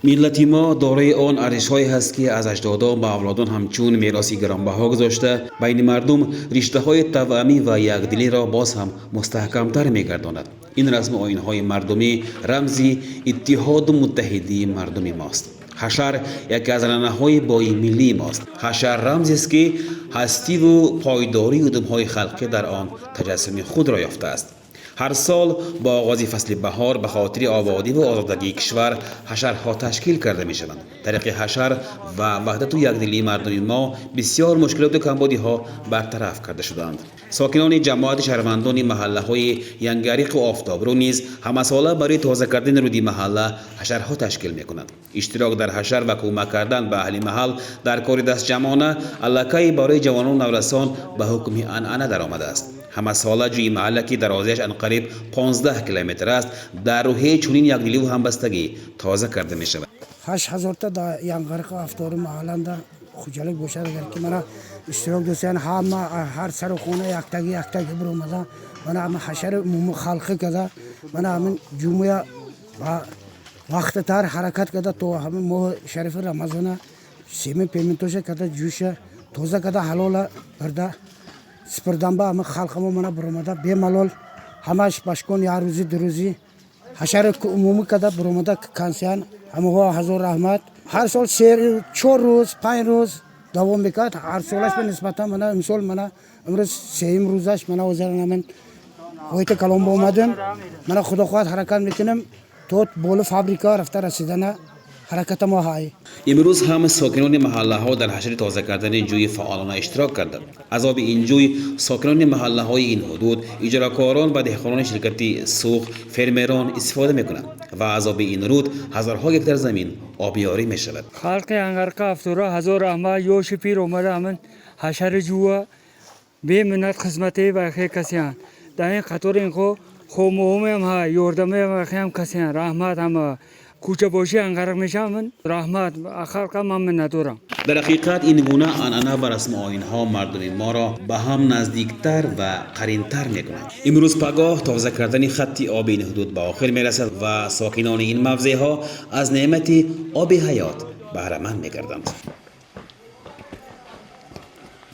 ملت ما دارای آن ارزش‌هایی هست که از اجدادان به اولادان همچون میراثی گرانبها گذاشته بین مردم رشته‌های توأمی و یکدلی را باز هم مستحکم‌تر می‌گرداند. این رسم آیین‌های مردمی رمزی اتحاد و متحدی مردم ماست. حشر یکی از رنه‌های بای ملی ماست. حشر رمزی است که هستی و پایداری ادم‌های خلقی در آن تجسم خود را یافته است. هر سال با آغاز فصل بهار به خاطر آبادی و آزادگی کشور حشرها تشکیل کرده می شوند. طریق حشر و وحدت و یکدلی مردم ما بسیار مشکلات و کمبودی‌ها برطرف کرده شدند. ساکنان جماعت شهروندان محله‌های ینگریق و آفتابرو نیز همه ساله برای تازه کردن رودی محله حشرها تشکیل می کنند. اشتراک در حشر و کمک کردن به اهل محل در کار دست جمعانه الکی برای جوانان نورسان به حکم عنعنه درآمده است. همه ساله جوی محله که درازیش انقریب 15 کیلومتر است در روحیه چنین یکدلی و همبستگی تازه کرده می شود. 8000 تا در ینگریق آفتابرو محله خوشحالی باشد اگر که من اشتراک دوستان همه هر سر خونه یک تاگی برآمده من همه حشر خلقی کرده من همین جمعه وقت تر حرکت کرده تو همین ماه شریف رمضان سیمه پیمنتوش کرده جوش تازه کرده حلال برده سپردن به همه خلق ما من برآمده به ملال همش باشکن یا روزی دو روزی حشر عمومی کرده برآمده کنسیان همه ها حضور رحمت هر سال 4 روز 5 روز دوام میکرد هر سالش به نسبتا من امسال من امروز 3 روزش من وزارت من وقت کلام اومدم من خدا خواهد حرکت میکنم تو بول فابریکا رفته رسیدن حرکت ما های. امروز هم ساکنان محله ها در حشر تازه کردن جوی فعالانه اشتراک کردند. از آب این جوی ساکنان محله های این حدود اجراکاران و دهقانان شرکتی سوخ فرمیران استفاده میکنند و از آب این رود هزارها هکتار زمین آبیاری می شود. خلق ینگریق آفتابرو هزار رحمت یوش پیر اومده همین حشر جوا به منت خدمتی و خیر کسیان در این خطر این خوموم هم ها یوردمه و خیم کسیان رحمت هم کوچه باشی ینگریق میشه من رحمت خلق من ندارم. در حقیقت این گونه عنعنه و رسم آیین‌ها مردم ما را به هم نزدیکتر و قرین‌تر می‌کنند. امروز پگاه تازه کردن خط آب این حدود به آخر میرسد و ساکنان این موضع‌ها از نعمت آب حیات بهره مند می‌گردند.